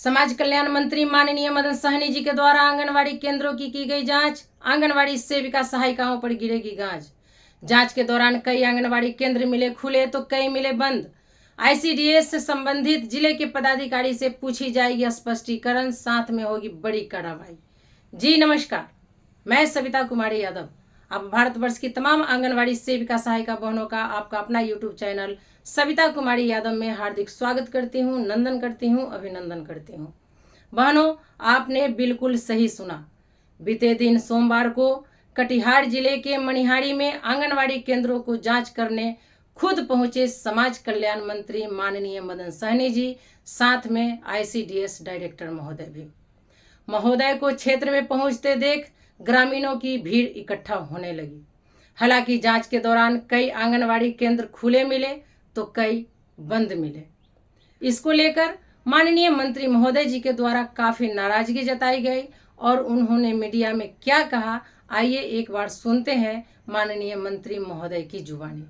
समाज कल्याण मंत्री माननीय मदन सहनी जी के द्वारा आंगनवाड़ी केंद्रों की गई जांच। आंगनवाड़ी सेविका सहायिकाओं पर गिरेगी गाज। जांच के दौरान कई आंगनवाड़ी केंद्र मिले खुले तो कई मिले बंद। आईसीडीएस से संबंधित जिले के पदाधिकारी से पूछी जाएगी स्पष्टीकरण, साथ में होगी बड़ी कार्रवाई। जी नमस्कार, मैं सविता कुमारी यादव। अब भारतवर्ष की तमाम आंगनवाड़ी सेविका सहायिका बहनों का आपका अपना यूट्यूब चैनल सविता कुमारी यादव में हार्दिक स्वागत करती हूँ, नंदन करती हूँ, अभिनंदन करती हूँ। बहनों, आपने बिल्कुल सही सुना। बीते दिन सोमवार को कटिहार जिले के मनिहारी में आंगनवाड़ी केंद्रों को जांच करने खुद पहुंचे समाज कल्याण मंत्री माननीय मदन सहनी जी, साथ में आईसीडीएस डायरेक्टर महोदय भी। महोदय को क्षेत्र में पहुंचते देख ग्रामीणों की भीड़ इकट्ठा होने लगी। हालांकि जांच के दौरान कई आंगनवाड़ी केंद्र खुले मिले तो कई बंद मिले। इसको लेकर माननीय मंत्री महोदय जी के द्वारा काफी नाराजगी जताई गई और उन्होंने मीडिया में क्या कहा, आइए एक बार सुनते हैं माननीय मंत्री महोदय की जुबानी।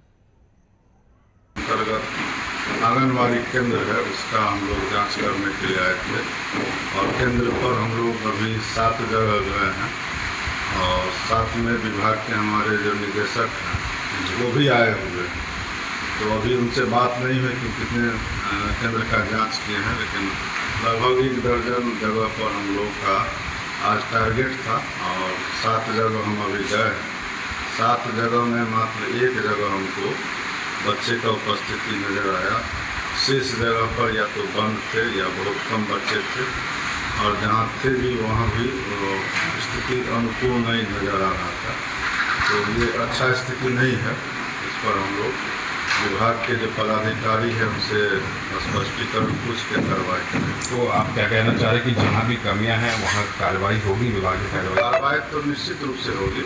आंगनवाड़ी केंद्र है, उसका हम लोग जांच करने के लिए आए थे और केंद्र पर हम लोग अभी 7 जगह गए हैं और साथ में विभाग के हमारे जो निदेशक हैं वो भी आए हुए हैं। तो अभी उनसे बात नहीं हुई कि कितने केंद्र का जांच किए हैं, लेकिन लगभग 1 दर्जन जगह पर हम लोग का आज टारगेट था और 7 जगह हम अभी गए। 7 जगह में मात्र 1 जगह हमको बच्चे का उपस्थिति नज़र आया। शेष जगह पर या तो बंद थे या बहुत कम बच्चे थे और जहाँ थे भी वहाँ भी स्थिति अनुकूल नहीं नज़र आ रहा था। तो ये अच्छा स्थिति नहीं है। इस पर हम लोग विभाग के जो पदाधिकारी हैं उनसे स्पष्टीकरण पूछ के कार्रवाई करें। तो आप क्या कहना चाह रहे हैं कि जहाँ भी कमियां हैं वहाँ कार्रवाई होगी, विभाग की कार्रवाई तो निश्चित रूप से होगी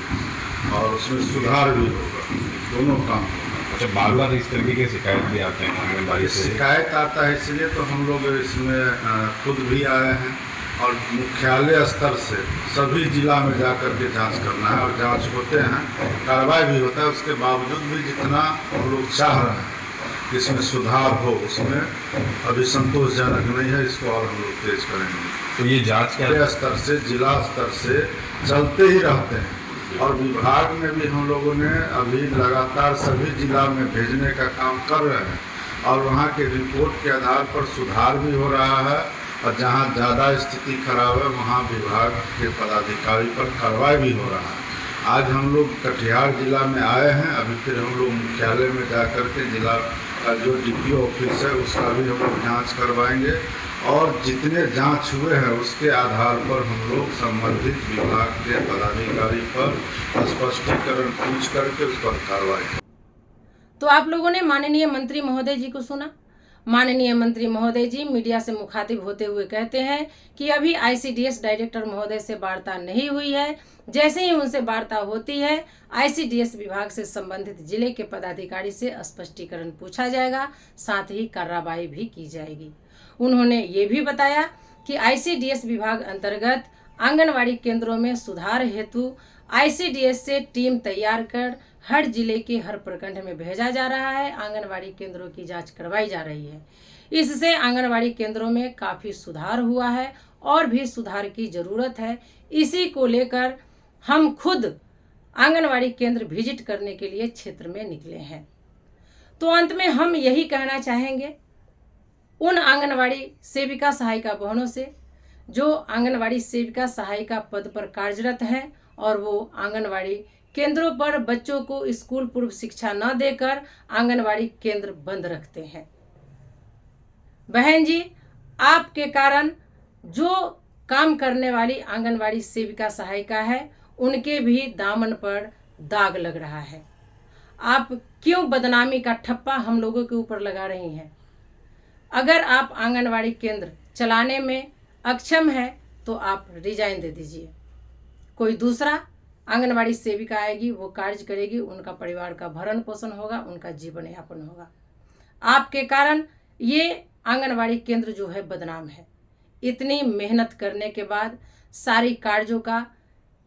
और उसमें सुधार भी होगा, दोनों काम होगा। अच्छा, बार बार इस तरीके के शिकायत भी आते हैं आंगनबाड़ी से? शिकायत आता है, इसलिए तो हम लोग इसमें खुद भी आए हैं और मुख्यालय स्तर से सभी जिला में जाकर के जांच करना है और जांच होते हैं, कार्रवाई भी होता है। उसके बावजूद भी जितना हम लोग चाह रहे हैं कि इसमें सुधार हो, उसमें अभी संतोषजनक नहीं है। इसको और हम लोग तेज करेंगे। तो ये जांच क्या स्तर से, जिला स्तर से चलते ही रहते हैं और विभाग में भी हम लोगों ने अभी लगातार सभी जिला में भेजने का काम कर रहे हैं और वहाँ के रिपोर्ट के आधार पर सुधार भी हो रहा है और जहाँ ज़्यादा स्थिति खराब है वहाँ विभाग के पदाधिकारी पर कार्रवाई भी हो रहा है। आज हम लोग कटिहार जिला में आए हैं, अभी फिर हम लोग मुख्यालय में जाकर के जिला का जो डीपीओ ऑफिस है उसका भी हम लोग जाँच करवाएंगे और जितने जांच हुए हैं उसके आधार पर हम लोग संबंधित विभाग के पदाधिकारी पर स्पष्टीकरण पूछ करके उस पर कार्रवाई। तो आप लोगों ने माननीय मंत्री महोदय जी को सुना। माननीय मंत्री महोदय जी मीडिया से मुखातिब होते हुए कहते हैं कि अभी आईसीडीएस डायरेक्टर महोदय से वार्ता नहीं हुई है। जैसे ही उनसे वार्ता होती है आईसीडीएस विभाग से संबंधित जिले के पदाधिकारी से स्पष्टीकरण पूछा जाएगा, साथ ही कार्रवाई भी की जाएगी। उन्होंने ये भी बताया कि आईसीडीएस विभाग अंतर्गत आंगनवाड़ी केंद्रों में सुधार हेतु आईसीडीएस से टीम तैयार कर हर जिले के हर प्रखंड में भेजा जा रहा है। आंगनवाड़ी केंद्रों की जांच करवाई जा रही है। इससे आंगनवाड़ी केंद्रों में काफ़ी सुधार हुआ है और भी सुधार की ज़रूरत है। इसी को लेकर हम खुद आंगनवाड़ी केंद्र विजिट करने के लिए क्षेत्र में निकले हैं। तो अंत में हम यही कहना चाहेंगे उन आंगनवाड़ी सेविका सहायिका बहनों से जो आंगनवाड़ी सेविका सहायिका पद पर कार्यरत हैं और वो आंगनवाड़ी केंद्रों पर बच्चों को स्कूल पूर्व शिक्षा न देकर आंगनवाड़ी केंद्र बंद रखते हैं। बहन जी, आपके कारण जो काम करने वाली आंगनवाड़ी सेविका सहायिका है उनके भी दामन पर दाग लग रहा है। आप क्यों बदनामी का ठप्पा हम लोगों के ऊपर लगा रही हैं? अगर आप आंगनवाड़ी केंद्र चलाने में अक्षम है तो आप रिजाइन दे दीजिए। कोई दूसरा आंगनवाड़ी सेविका आएगी, वो कार्य करेगी, उनका परिवार का भरण पोषण होगा, उनका जीवन यापन होगा। आपके कारण ये आंगनवाड़ी केंद्र जो है बदनाम है। इतनी मेहनत करने के बाद, सारी कार्यों का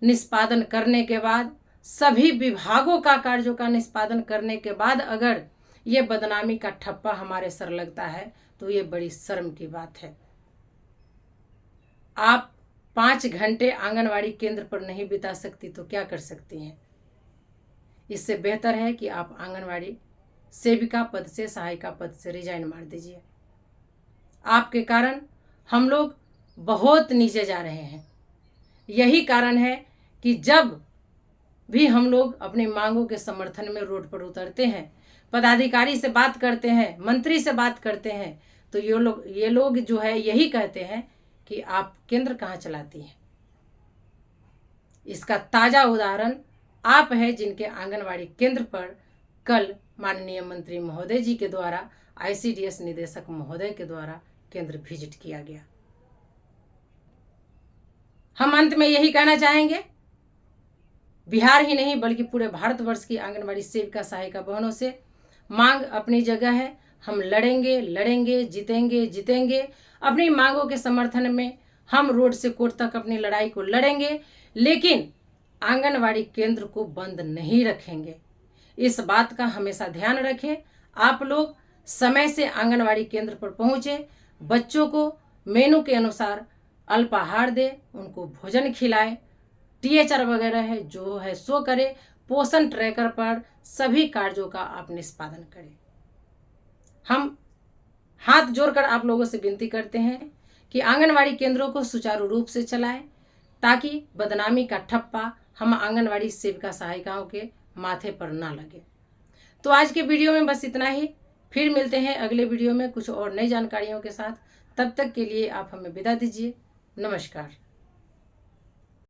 निष्पादन करने के बाद, सभी विभागों का कार्यों का निष्पादन करने के बाद अगर ये बदनामी का ठप्पा हमारे सर लगता है तो ये बड़ी शर्म की बात है। आप 5 घंटे आंगनवाड़ी केंद्र पर नहीं बिता सकती तो क्या कर सकती हैं? इससे बेहतर है कि आप आंगनवाड़ी सेविका पद से, सहायिका पद से रिजाइन मार दीजिए। आपके कारण हम लोग बहुत नीचे जा रहे हैं। यही कारण है कि जब भी हम लोग अपनी मांगों के समर्थन में रोड पर उतरते हैं, पदाधिकारी से बात करते हैं, मंत्री से बात करते हैं, तो ये लोग जो है यही कहते हैं कि आप केंद्र कहाँ चलाती हैं। इसका ताज़ा उदाहरण आप है, जिनके आंगनवाड़ी केंद्र पर कल माननीय मंत्री महोदय जी के द्वारा, ICDS निदेशक महोदय के द्वारा केंद्र विजिट किया गया। हम अंत में यही कहना चाहेंगे, बिहार ही नहीं बल्कि पूरे भारतवर्ष की आंगनवाड़ी सेविका सहायिका बहनों से मांग अपनी जगह है। हम लड़ेंगे, जीतेंगे। अपनी मांगों के समर्थन में हम रोड से कोर्ट तक अपनी लड़ाई को लड़ेंगे, लेकिन आंगनवाड़ी केंद्र को बंद नहीं रखेंगे। इस बात का हमेशा ध्यान रखें। आप लोग समय से आंगनवाड़ी केंद्र पर पहुँचे, बच्चों को मेनू के अनुसार अल्पाहार दे, उनको भोजन खिलाएं, THR वगैरह है जो है सो करें, पोषण ट्रैकर पर सभी कार्यों का आप निष्पादन करें। हम हाथ जोड़कर आप लोगों से विनती करते हैं कि आंगनवाड़ी केंद्रों को सुचारू रूप से चलाएं, ताकि बदनामी का ठप्पा हम आंगनवाड़ी सेविका सहायिकाओं के माथे पर ना लगे। तो आज के वीडियो में बस इतना ही। फिर मिलते हैं अगले वीडियो में कुछ और नई जानकारियों के साथ। तब तक के लिए आप हमें विदा दीजिए। नमस्कार।